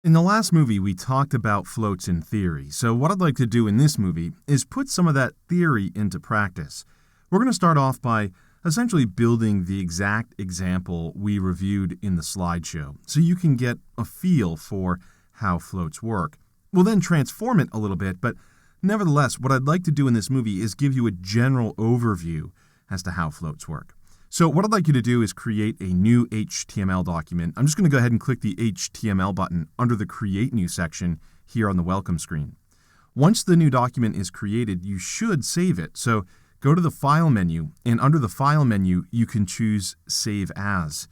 In the last movie, we talked about floats in theory, so what I'd like to do in this movie is put some of that theory into practice. We're going to start off by essentially building the exact example we reviewed in the slideshow, so you can get a feel for how floats work. We'll then transform it a little bit, but nevertheless, what I'd like to do in this movie is give you a general overview as to how floats work. So what I'd like you to do is create a new HTML document. I'm just going to go ahead and click the HTML button under the Create New section here on the welcome screen. Once the new document is created, you should save it. So go to the File menu, and under the File menu, you can choose Save As.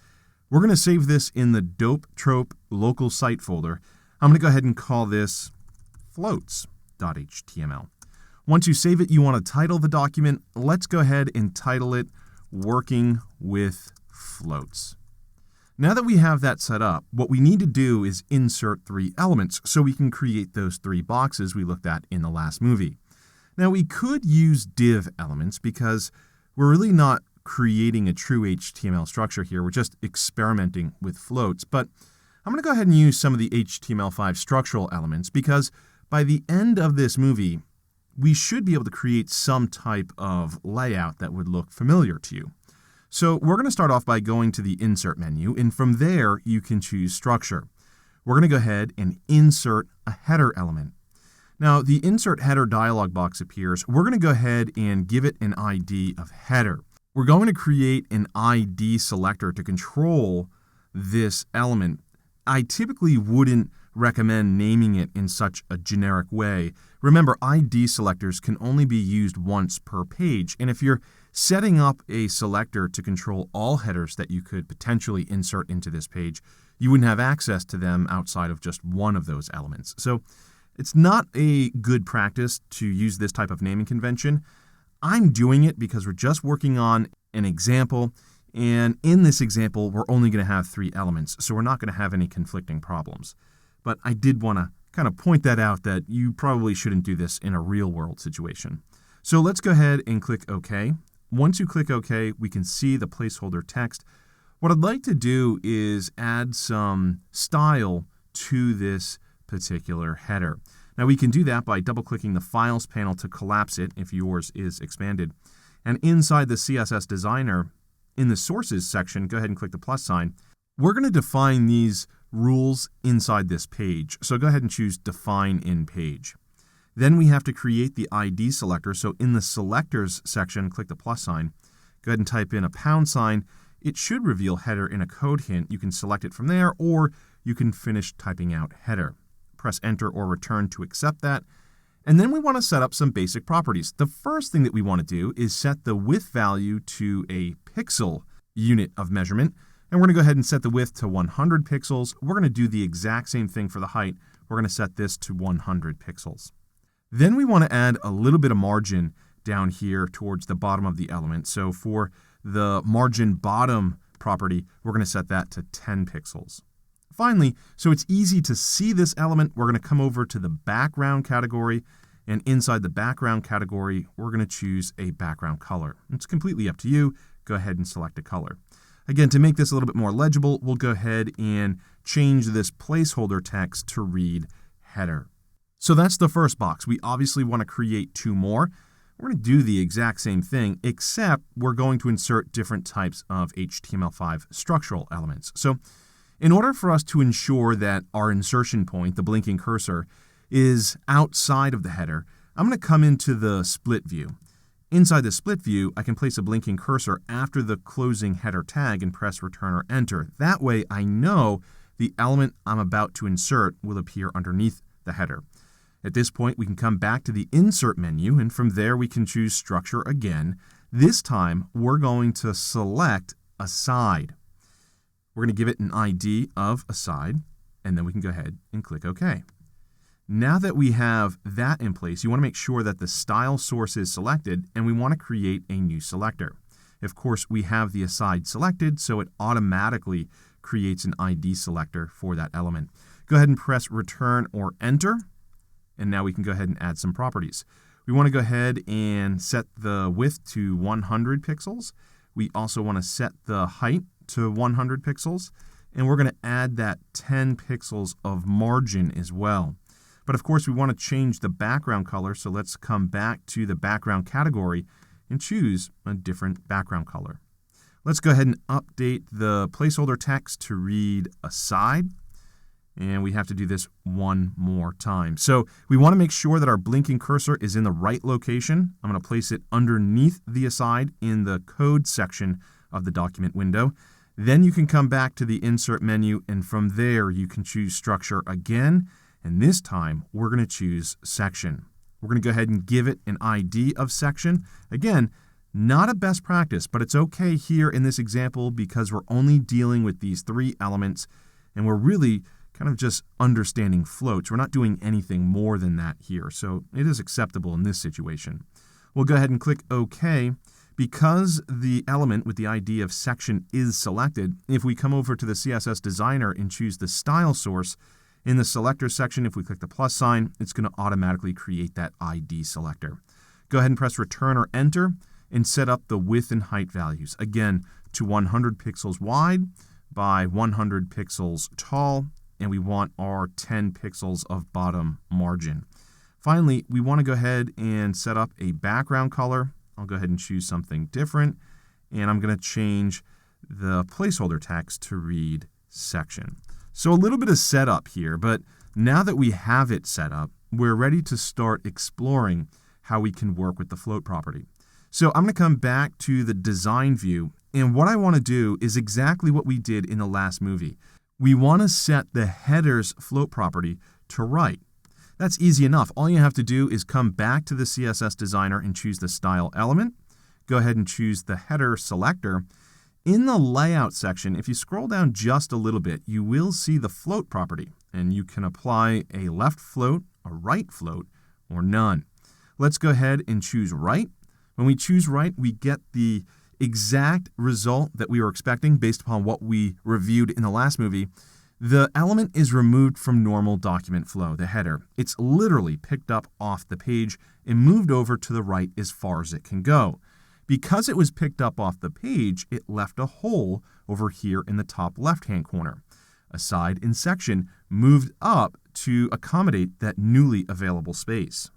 We're going to save this in the Dope Trope local site folder. I'm going to go ahead and call this floats.html. Once you save it, you want to title the document. Let's go ahead and title it Working with Floats. Now that we have that set up, what we need to do is insert 3 elements so we can create those 3 boxes we looked at in the last movie. Now we could use div elements because we're really not creating a true HTML structure here. We're just experimenting with floats. But I'm going to go ahead and use some of the HTML5 structural elements because by the end of this movie, we should be able to create some type of layout that would look familiar to you. So we're going to start off by going to the Insert menu, and from there you can choose Structure. We're going to go ahead and insert a header element. Now the Insert Header dialog box appears. We're going to go ahead and give it an ID of header. We're going to create an ID selector to control this element. I typically wouldn't recommend naming it in such a generic way. Remember, ID selectors can only be used once per page, and if you're setting up a selector to control all headers that you could potentially insert into this page, you wouldn't have access to them outside of just one of those elements. So it's not a good practice to use this type of naming convention. I'm doing it because we're just working on an example, and in this example, we're only going to have 3 elements, so we're not going to have any conflicting problems. But I did want to kind of point that out that you probably shouldn't do this in a real-world situation. So let's go ahead and click OK. Once you click OK, we can see the placeholder text. What I'd like to do is add some style to this particular header. Now we can do that by double-clicking the Files panel to collapse it if yours is expanded. And inside the CSS Designer, in the Sources section, go ahead and click the plus sign. We're going to define these rules inside this page. So go ahead and choose Define in Page. Then we have to create the ID selector. So in the Selectors section, click the plus sign. Go ahead and type in a #. It should reveal header in a code hint. You can select it from there, or you can finish typing out header. Press Enter or Return to accept that. And then we want to set up some basic properties. The first thing that we want to do is set the width value to a pixel unit of measurement. And we're going to go ahead and set the width to 100 pixels. We're going to do the exact same thing for the height. We're going to set this to 100 pixels. Then we want to add a little bit of margin down here towards the bottom of the element. So for the margin bottom property, we're going to set that to 10 pixels. Finally, so it's easy to see this element, we're going to come over to the background category. And inside the background category, we're going to choose a background color. It's completely up to you. Go ahead and select a color. Again, to make this a little bit more legible, we'll go ahead and change this placeholder text to read header. So that's the first box. We obviously want to create 2 more. We're going to do the exact same thing, except we're going to insert different types of HTML5 structural elements. So in order for us to ensure that our insertion point, the blinking cursor, is outside of the header, I'm going to come into the split view. Inside the split view, I can place a blinking cursor after the closing header tag and press Return or Enter. That way I know the element I'm about to insert will appear underneath the header. At this point, we can come back to the Insert menu, and from there we can choose Structure again. This time, we're going to select Aside. We're going to give it an ID of Aside, and then we can go ahead and click OK. Now that we have that in place, you want to make sure that the style source is selected, and we want to create a new selector. Of course, we have the Aside selected, so it automatically creates an ID selector for that element. Go ahead and press Return or Enter, and now we can go ahead and add some properties. We want to go ahead and set the width to 100 pixels. We also want to set the height to 100 pixels. and we're going to add that 10 pixels of margin as well. But of course, we want to change the background color, so let's come back to the background category and choose a different background color. Let's go ahead and update the placeholder text to read aside. And we have to do this one more time. So we want to make sure that our blinking cursor is in the right location. I'm going to place it underneath the aside in the code section of the document window. Then you can come back to the insert menu, and from there you can choose structure again. And this time we're going to choose section. We're going to go ahead and give it an ID of section. Again, not a best practice, but it's okay here in this example because we're only dealing with these 3 elements, and we're really kind of just understanding floats. We're not doing anything more than that here, so it is acceptable in this situation. We'll go ahead and click OK. Because the element with the ID of section is selected, if we come over to the CSS Designer and choose the style source, in the selector section, if we click the plus sign, it's going to automatically create that ID selector. Go ahead and press Return or Enter and set up the width and height values. Again, to 100 pixels wide by 100 pixels tall, and we want our 10 pixels of bottom margin. Finally, we want to go ahead and set up a background color. I'll go ahead and choose something different, and I'm going to change the placeholder text to read section. So a little bit of setup here, but now that we have it set up, we're ready to start exploring how we can work with the float property. So I'm going to come back to the design view, and what I want to do is exactly what we did in the last movie. We want to set the header's float property to right. That's easy enough. All you have to do is come back to the CSS Designer and choose the style element. Go ahead and choose the header selector. In the layout section, if you scroll down just a little bit, you will see the float property, and you can apply a left float, a right float, or none. Let's go ahead and choose right. When we choose right, we get the exact result that we were expecting based upon what we reviewed in the last movie. The element is removed from normal document flow, the header. It's literally picked up off the page and moved over to the right as far as it can go. Because it was picked up off the page, it left a hole over here in the top left-hand corner. Aside and section moved up to accommodate that newly available space.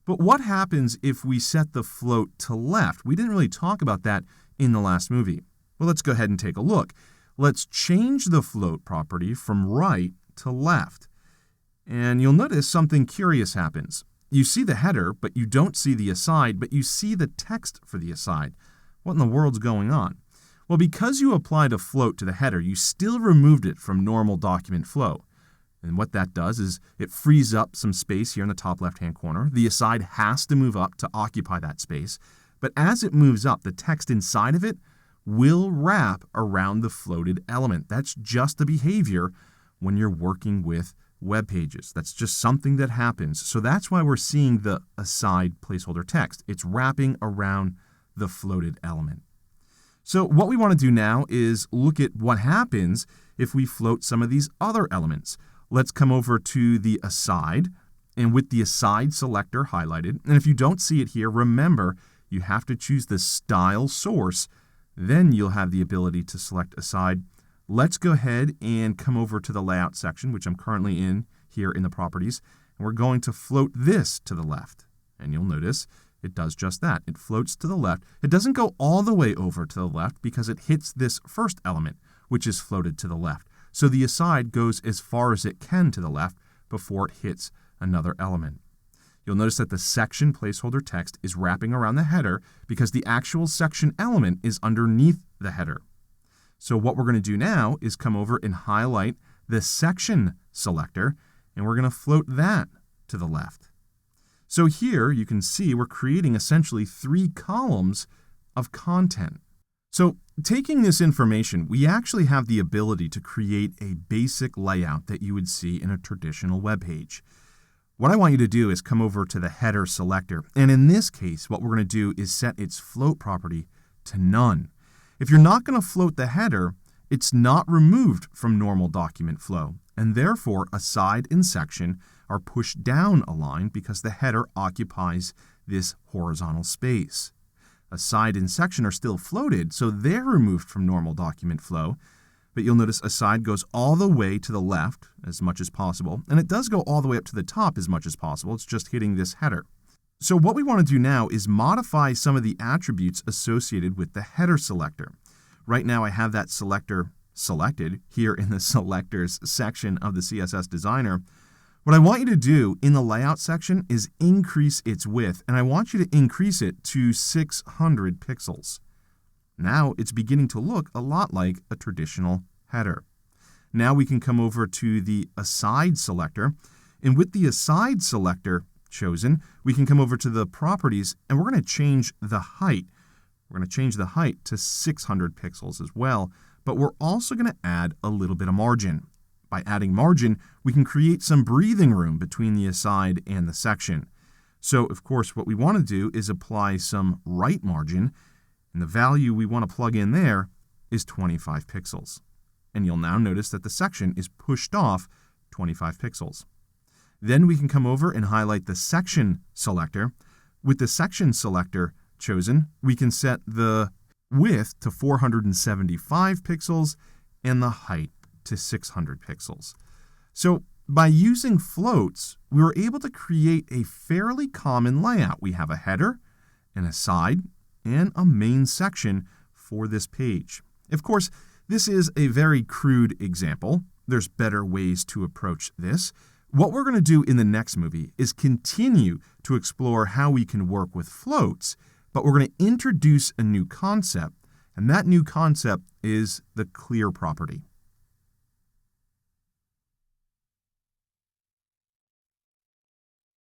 But what happens if we set the float to left? We didn't really talk about that in the last movie. Well, let's go ahead and take a look. Let's change the float property from right to left. And you'll notice something curious happens. You see the header, but you don't see the aside, but you see the text for the aside. What in the world's going on? Well, because you applied a float to the header, you still removed it from normal document flow. And what that does is it frees up some space here in the top left-hand corner. The aside has to move up to occupy that space. But as it moves up, the text inside of it will wrap around the floated element. That's just the behavior when you're working with web pages. That's just something that happens. So that's why we're seeing the aside placeholder text. It's wrapping around the floated element. So what we want to do now is look at what happens if we float some of these other elements. Let's come over to the aside, and with the aside selector highlighted, and if you don't see it here, remember you have to choose the style source. Then you'll have the ability to select aside. Let's go ahead and come over to the layout section, which I'm currently in here in the properties, and we're going to float this to the left. And you'll notice it does just that. It floats to the left. It doesn't go all the way over to the left because it hits this first element, which is floated to the left. So the aside goes as far as it can to the left before it hits another element. You'll notice that the section placeholder text is wrapping around the header because the actual section element is underneath the header. So what we're going to do now is come over and highlight the section selector, and we're going to float that to the left. So here you can see we're creating essentially 3 columns of content. So taking this information, we actually have the ability to create a basic layout that you would see in a traditional web page. What I want you to do is come over to the header selector, and in this case, what we're going to do is set its float property to none. If you're not going to float the header, it's not removed from normal document flow, and therefore aside and section are pushed down a line because the header occupies this horizontal space. Aside and section are still floated, so they're removed from normal document flow, but you'll notice aside goes all the way to the left as much as possible, and it does go all the way up to the top as much as possible. It's just hitting this header. So what we want to do now is modify some of the attributes associated with the header selector. Right now I have that selector selected here in the selectors section of the CSS Designer. What I want you to do in the layout section is increase its width, and I want you to increase it to 600 pixels. Now it's beginning to look a lot like a traditional header. Now we can come over to the aside selector, and with the aside selector chosen, we can come over to the properties, and we're going to change the height. We're going to change the height to 600 pixels as well, but we're also going to add a little bit of margin. By adding margin, we can create some breathing room between the aside and the section. So, of course, what we want to do is apply some right margin, and the value we want to plug in there is 25 pixels. And you'll now notice that the section is pushed off 25 pixels. Then we can come over and highlight the section selector. With the section selector chosen, we can set the width to 475 pixels and the height to 600 pixels. So by using floats, we were able to create a fairly common layout. We have a header, an aside, and a main section for this page. Of course, this is a very crude example. There's better ways to approach this. What we're going to do in the next movie is continue to explore how we can work with floats, but we're going to introduce a new concept, and that new concept is the clear property.